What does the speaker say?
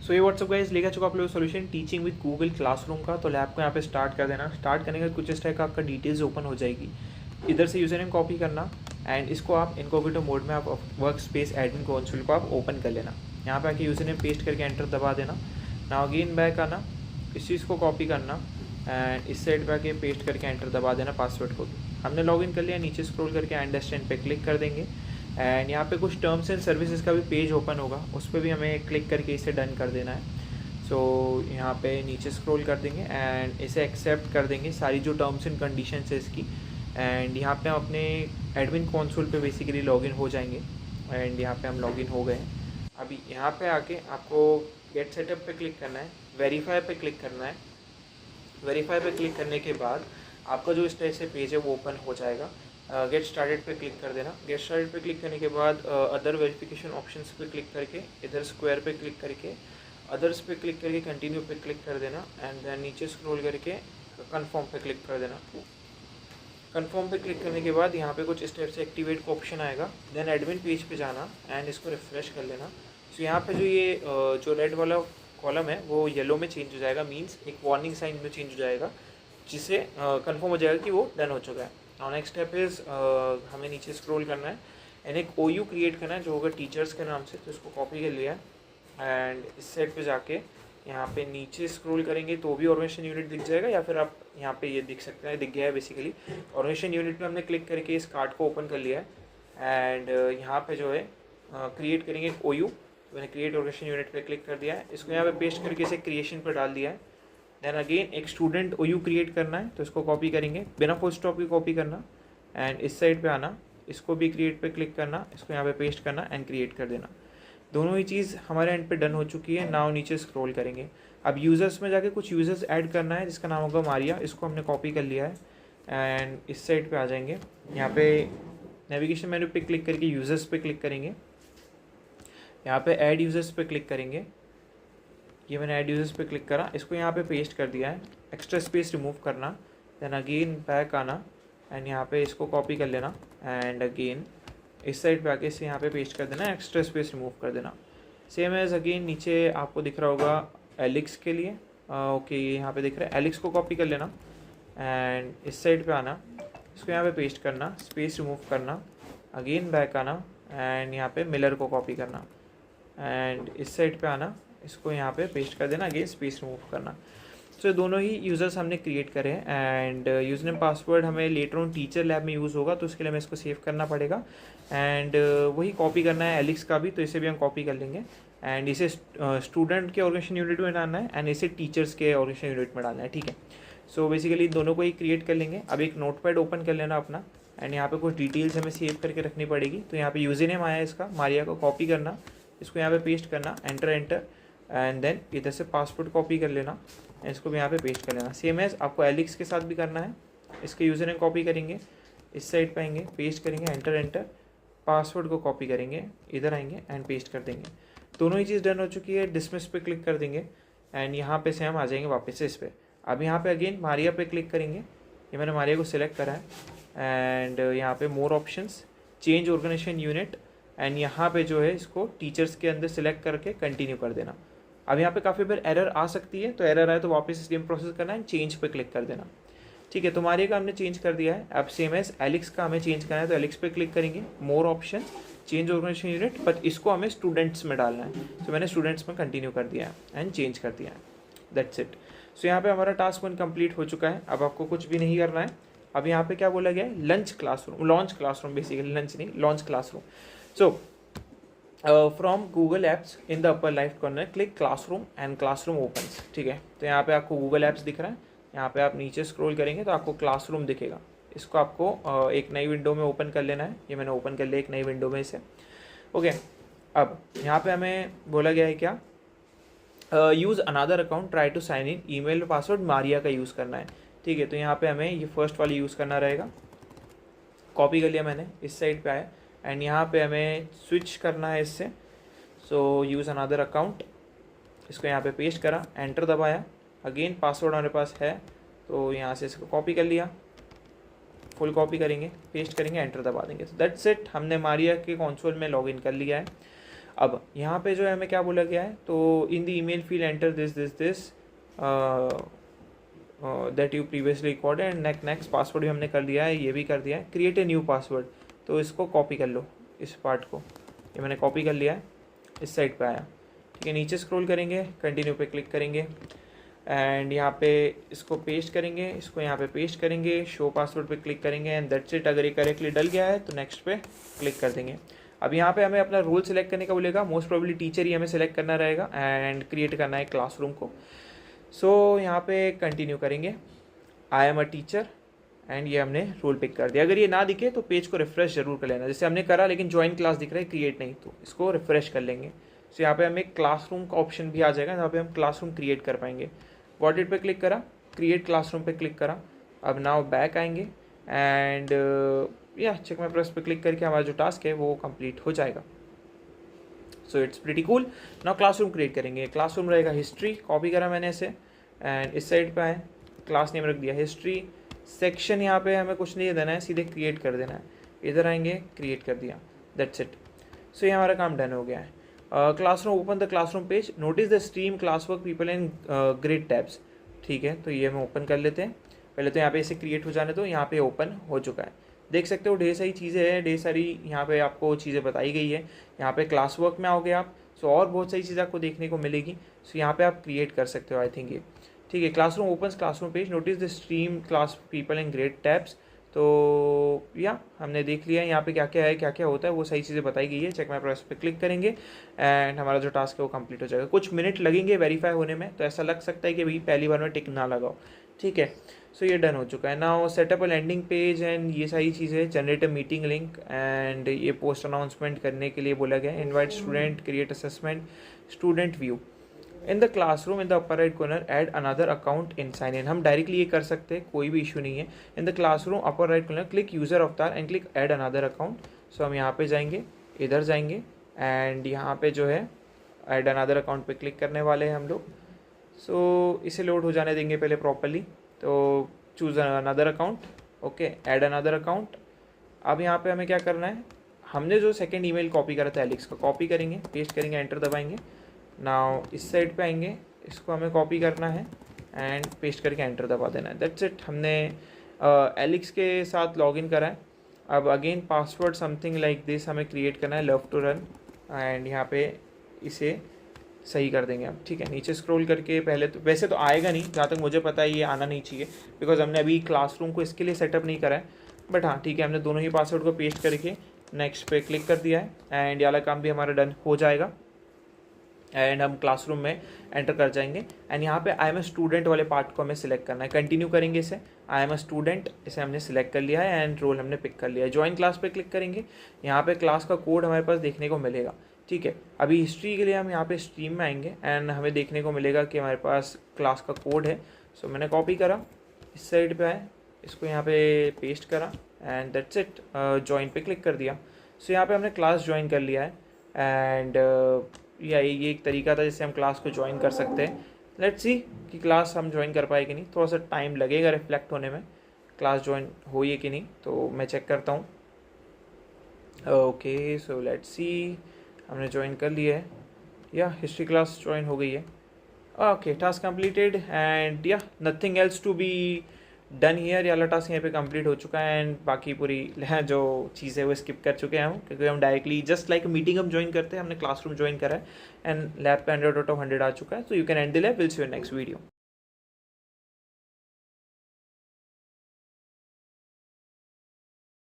सो ये WhatsApp guys लेकर चुका आप लोग solution teaching with Google classroom का। तो लैब को यहाँ पे स्टार्ट कर देना। स्टार्ट करने का कुछ इस टाइप का आपका डिटेल्स ओपन हो जाएगी। इधर से यूज़र नेम कॉपी करना एंड इसको आप इनकॉग्निटो मोड में आप वर्क स्पेस एडमिन कंसोल को आप ओपन कर लेना। यहाँ पे आके यूज़र नेम पेस्ट करके एंटर दबा देना। नाउ अगेन बैक आना, इस चीज़ को कॉपी करना एंड इस साइड पे आके पेस्ट करके एंटर दबा देना पासवर्ड को भी। हमने लॉगिन कर लिया, नीचे स्क्रॉल करके अंडरस्टैंड पे क्लिक कर देंगे एंड यहाँ पे कुछ टर्म्स एंड सर्विसेज का भी पेज ओपन होगा, उस पर भी हमें क्लिक करके इसे डन कर देना है। सो यहाँ पे नीचे स्क्रॉल कर देंगे एंड इसे एक्सेप्ट कर देंगे सारी जो टर्म्स एंड कंडीशंस है इसकी। एंड यहाँ पे हम अपने एडमिन कंसोल पे बेसिकली लॉगिन हो जाएंगे एंड यहाँ पे हम लॉगिन हो गए हैं। अभी यहाँ पे आके आपको गेट सेटअप पे क्लिक करना है, वेरीफाई पे क्लिक करना है। वेरीफाई पे क्लिक करने के बाद आपका जो इस टाइप से पेज है वो ओपन हो जाएगा। गेट स्टार्टेड पे क्लिक कर देना। गेट स्टार्टेड पे क्लिक करने के बाद अदर वेरिफिकेशन ऑप्शंस पे क्लिक करके इधर स्क्वायर पे क्लिक करके अदर्स पे क्लिक करके कंटिन्यू पे क्लिक कर देना एंड देन नीचे स्क्रॉल करके कन्फर्म पे क्लिक कर देना। कन्फर्म पे क्लिक करने के बाद यहाँ पे कुछ इस टाइप से एक्टिवेट का ऑप्शन आएगा। देन एडमिन पेज पे जाना एंड इसको रिफ्रेश कर लेना। सो यहाँ पे जो ये जो रेड वाला कॉलम है वो येलो में चेंज हो जाएगा, मीन्स एक वार्निंग साइन में चेंज हो जाएगा, जिससे कंफर्म हो जाएगा कि वो डन हो चुका है। और नेक्स्ट स्टेप इज़ हमें नीचे स्क्रॉल करना है एंड एक OU क्रिएट करना है जो होगा टीचर्स के नाम से। तो इसको कॉपी कर लिया एंड इस साइड पे जाके यहाँ पे नीचे स्क्रॉल करेंगे तो भी ऑर्गेनाइजेशन यूनिट दिख जाएगा, या फिर आप यहाँ पे ये दिख सकते हैं, दिख गया है बेसिकली। ऑर्गेनाइजेशन यूनिट में हमने क्लिक करके इस कार्ड को ओपन कर लिया है एंड यहाँ पे जो है क्रिएट करेंगे एक OU। मैंने क्रिएट ऑर्गेनाइजेशन यूनिट पे क्लिक कर दिया है, इसको यहाँ पे पेस्ट करके इसे क्रिएशन पर डाल दिया है। देन अगेन एक स्टूडेंट OU क्रिएट करना है, तो इसको कॉपी करेंगे, बिना फुल स्टॉप की कॉपी करना एंड इस साइड पे आना, इसको भी क्रिएट पे क्लिक करना, इसको यहाँ पे पेस्ट करना एंड क्रिएट कर देना। दोनों ही चीज़ हमारे एंड पे डन हो चुकी है। नाउ नीचे स्क्रॉल करेंगे, अब यूज़र्स में जाके कुछ यूज़र्स ऐड करना है जिसका नाम होगा मारिया। इसको हमने कॉपी कर लिया है एंड इस साइड पे आ जाएंगे, यहाँ पे नेविगेशन मेन्यू पे क्लिक करके यूज़र्स पे क्लिक करेंगे, यहाँ पे ऐड यूज़र्स पे क्लिक करेंगे। ये मैंने ऐड यूज़र्स पे क्लिक करा, इसको यहाँ पे पेस्ट कर दिया है, एक्स्ट्रा स्पेस रिमूव करना। देन अगेन बैक आना एंड यहाँ पे इसको कॉपी कर लेना एंड अगेन इस साइड पे आके इसे यहाँ पे पेस्ट कर देना, एक्स्ट्रा स्पेस रिमूव कर देना। सेम एज अगेन नीचे आपको दिख रहा होगा एलिक्स के लिए, ओके यहाँ पे दिख रहा है, एलिक्स को कॉपी कर लेना एंड इस साइड पे आना, इसको यहाँ पे पेस्ट करना, स्पेस रिमूव करना, अगेन बैक आना एंड यहाँ पे मिलर को कॉपी करना एंड इस साइड पे आना, इसको यहाँ पे पेस्ट कर देना, अगेन स्पेस रिमूव करना। सो दोनों ही यूज़र्स हमने क्रिएट करे हैं एंड यूज़र नेम पासवर्ड हमें लेटर ऑन टीचर लैब में यूज़ होगा, तो उसके लिए हमें इसको सेव करना पड़ेगा एंड वही कॉपी करना है एलिक्स का भी, तो इसे भी हम कॉपी कर लेंगे एंड इसे स्टूडेंट के ऑर्गेनाइजेशन यूनिट में डालना है एंड इसे टीचर्स के ऑर्गेनाइजेशन यूनिट में डालना है, ठीक है। सो बेसिकली दोनों को ही क्रिएट कर लेंगे। अब एक नोटपैड ओपन कर लेना अपना एंड यहाँ पे कुछ डिटेल्स हमें सेव करके रखनी पड़ेगी। तो यहाँ पे यूज़र नेम आया इसका, मारिया को कॉपी करना, इसको यहाँ पे पेस्ट करना, एंटर एंड देन इधर से पासवर्ड कॉपी कर लेना, इसको भी यहाँ पे पेस्ट कर लेना। सेम एज आपको एलिक्स के साथ भी करना है, इसके यूज़र नेम कॉपी करेंगे, इस साइड पे आएंगे, पेस्ट करेंगे, एंटर पासवर्ड को कॉपी करेंगे, इधर आएंगे एंड पेस्ट कर देंगे। दोनों ही चीज़ डन हो चुकी है। डिसमिस पे क्लिक कर देंगे एंड यहाँ पे से हम आ जाएंगे वापस से इस पर। अब यहाँ पे अगेन मारिया पे क्लिक करेंगे, ये मैंने मारिया को सिलेक्ट करा है एंड यहाँ पे more options, change organization unit and यहाँ पे जो है इसको टीचर्स के अंदर सिलेक्ट करके कंटिन्यू कर देना। अब यहाँ पे काफ़ी बार एरर आ सकती है, तो एरर आए तो वापस सेम प्रोसेस करना है, चेंज पे क्लिक कर देना, ठीक है। तो मारिया का हमने चेंज कर दिया है। अब सेम एज एलिक्स का हमें चेंज करना है, तो एलिक्स पे क्लिक करेंगे, more option, change organization unit, but इसको हमें स्टूडेंट्स में डालना है, तो मैंने स्टूडेंट्स में कंटिन्यू कर दिया है एंड चेंज कर दिया है, दैट्स इट। सो यहाँ पे हमारा टास्क 1 कंप्लीट हो चुका है। अब आपको कुछ भी नहीं करना है। अब यहाँ पे क्या बोला गया है, लॉन्च क्लासरूम बेसिकली, लंच नहीं, launch classroom. So from Google apps in the upper left corner click classroom and classroom opens, ठीक है। तो यहाँ पे आपको गूगल एप्स दिख रहा है, यहाँ पे आप नीचे स्क्रॉल करेंगे तो आपको क्लासरूम दिखेगा, इसको आपको एक नई विंडो में ओपन कर लेना है। ये मैंने ओपन कर लिया एक नई विंडो में इसे, ओके। अब यहाँ पे हमें बोला गया है क्या, use another account, try to sign in, email password Maria का यूज़ करना है, ठीक है। तो यहाँ पे हमें ये फर्स्ट वाली यूज़ करना रहेगा, कॉपी कर लिया मैंने, इस साइड पे आया एंड यहाँ पे हमें स्विच करना है इससे। सो यूज़ अनदर अकाउंट, इसको यहाँ पे पेस्ट करा, एंटर दबाया, अगेन पासवर्ड हमारे पास है तो यहाँ से इसको कॉपी कर लिया, फुल कॉपी करेंगे, पेस्ट करेंगे, एंटर दबा देंगे। दैट्स इट, हमने मारिया के कंसोल में लॉगिन कर लिया है। अब यहाँ पे जो है हमें क्या बोला गया है, तो in the email field enter this that you previously record and next password भी हमने कर दिया है, ये भी कर दिया है। क्रिएट ए न्यू पासवर्ड, तो इसको कॉपी कर लो, इस पार्ट को ये मैंने कॉपी कर लिया है, इस साइड पे आया। ठीक है, नीचे स्क्रॉल करेंगे, कंटिन्यू पे क्लिक करेंगे एंड यहाँ पे इसको पेस्ट करेंगे, इसको यहाँ पे पेस्ट करेंगे, शो पासवर्ड पे क्लिक करेंगे एंड दैट्स इट। अगर ये करेक्टली डल गया है तो नेक्स्ट पे क्लिक कर देंगे। अब यहाँ पे हमें अपना रोल सेलेक्ट करने का बोलेगा, मोस्ट प्रोबेबली टीचर ही हमें सेलेक्ट करना रहेगा एंड क्रिएट करना है क्लासरूम को। सो यहाँ पे कंटिन्यू करेंगे, I am a teacher and ये हमने रोल पिक कर दिया। अगर ये ना दिखे तो पेज को रिफ्रेश जरूर कर लेना, जैसे हमने करा लेकिन ज्वाइन क्लास दिख रहा है, क्रिएट नहीं, तो इसको रिफ्रेश कर लेंगे। सो यहाँ पे हमें क्लासरूम का ऑप्शन भी आ जाएगा, जहाँ पे हम क्लासरूम क्रिएट कर पाएंगे। गॉट इट पे क्लिक करा, क्रिएट क्लासरूम पे क्लिक करा। अब नाउ बैक आएंगे एंड या चेक माय प्रोग्रेस पे क्लिक करके हमारा जो टास्क है वो कंप्लीट हो जाएगा। So it's pretty cool. Now classroom create करेंगे, क्लासरूम रहेगा हिस्ट्री, कॉपी करा मैंने इसे एंड इस साइड पे आए, क्लास नेम रख दिया हिस्ट्री। सेक्शन यहाँ पे हमें कुछ नहीं देना है, सीधे क्रिएट कर देना है। इधर आएंगे, क्रिएट कर दिया, दैट्स इट। सो ये हमारा काम डन हो गया है। Classroom, open the classroom page, notice the stream class work people in grade tabs. ठीक है, तो ये हम ओपन कर लेते हैं। पहले तो यहाँ पे इसे क्रिएट हो जाने दो, यहाँ पे ओपन हो चुका है। देख सकते हो ढेर सारी चीज़ें हैं, ढेर सारी यहाँ पे आपको चीज़ें बताई गई है। यहाँ पे क्लास वर्क में आओगे आप, सो और बहुत सारी चीज़ें आपको देखने को मिलेगी। सो यहाँ पे आप क्रिएट कर सकते हो, आई थिंक ये ठीक है। Classroom open classroom page, notice the stream class people in grade tabs. तो या हमने देख लिया है यहाँ पे क्या क्या है, क्या क्या होता है, वो सही चीज़ें बताई गई है। चेक माय प्रोग्रेस पे क्लिक करेंगे एंड हमारा जो टास्क है वो कंप्लीट हो जाएगा। कुछ मिनट लगेंगे वेरीफाई होने में, तो ऐसा लग सकता है कि भाई पहली बार में टिक ना लगाओ। ठीक है, सो ये डन हो चुका है। Now setup a landing page and ये सारी चीज़ें, generate a meeting link and ये पोस्ट अनाउंसमेंट करने के लिए बोला गया है। Invite student, create assessment, student view in the classroom, in the upper right corner add another account in sign in. हम डायरेक्टली ये कर सकते हैं, कोई भी इशू नहीं है। In the classroom upper right corner click user avatar and click add another account. So हम यहाँ पे जाएंगे, इधर जाएंगे एंड यहाँ पे जो है ऐड अनदर अकाउंट पे क्लिक करने वाले हैं हम लोग। सो इसे लोड हो जाने देंगे पहले प्रॉपरली। तो choose another account, okay, add another account. अब यहाँ पे हमें क्या करना है, हमने जो सेकंड ईमेल कॉपी करा था एलेक्स का, कॉपी करेंगे, पेस्ट करेंगे, एंटर दबाएंगे। नाउ इस साइड पे आएंगे, इसको हमें कॉपी करना है एंड पेस्ट करके एंटर दबा देना है, दैट्स इट। हमने एलेक्स के साथ लॉगिन करा है। अब again password something like this हमें क्रिएट करना है, लव टू रन, एंड यहाँ पे इसे सही कर देंगे अब। ठीक है, नीचे स्क्रॉल करके पहले तो वैसे तो आएगा नहीं, जहाँ तक मुझे पता है ये आना नहीं चाहिए, बिकॉज हमने अभी क्लासरूम को इसके लिए सेटअप नहीं करा है। बट हाँ ठीक है, हमने दोनों ही पासवर्ड को पेस्ट करके नेक्स्ट पे क्लिक कर दिया है एंड ये वाला काम भी हमारा डन हो जाएगा एंड हम क्लासरूम में एंटर कर जाएंगे। एंड यहाँ पे आई एम ए स्टूडेंट वाले पार्ट को हमें सिलेक्ट करना है, कंटिन्यू करेंगे इसे। आई एम ए स्टूडेंट, इसे हमने सिलेक्ट कर लिया है एंड रोल हमने पिक कर लिया है। ज्वाइन क्लास पे क्लिक करेंगे, यहाँ पे क्लास का कोड हमारे पास देखने को मिलेगा। ठीक है, अभी हिस्ट्री के लिए हम यहाँ पे स्ट्रीम में आएंगे एंड हमें देखने को मिलेगा कि हमारे पास क्लास का कोड है। सो मैंने कॉपी करा, इस साइड पे आए, इसको यहाँ पे पेस्ट करा एंड दैट्स इट। ज्वाइन पे क्लिक कर दिया। सो यहाँ पे हमने क्लास ज्वाइन कर लिया है एंड या ये एक तरीका था जिससे हम क्लास को ज्वाइन कर सकते हैं। लेट्स सी कि क्लास हम ज्वाइन कर पाए कि नहीं, थोड़ा सा टाइम लगेगा रिफ्लेक्ट होने में, क्लास ज्वाइन हुई है कि नहीं, तो मैं चेक करता हूँ। ओके, सो लेट्स सी, हमने ज्वाइन कर लिया है, या हिस्ट्री क्लास ज्वाइन हो गई है। ओके, टास्क कंप्लीटेड एंड या nothing else to be done here. वाला टास्क यहाँ पे कंप्लीट हो चुका है एंड बाकी पूरी जो चीज़ है वो स्किप कर चुके हैं हम, क्योंकि हम डायरेक्टली जस्ट लाइक मीटिंग हम ज्वाइन करते हैं, हमने क्लासरूम ज्वाइन करा है एंड लैब पे 100 आउट ऑफ 100 आ चुका है। So you can and the lab, will see you next video.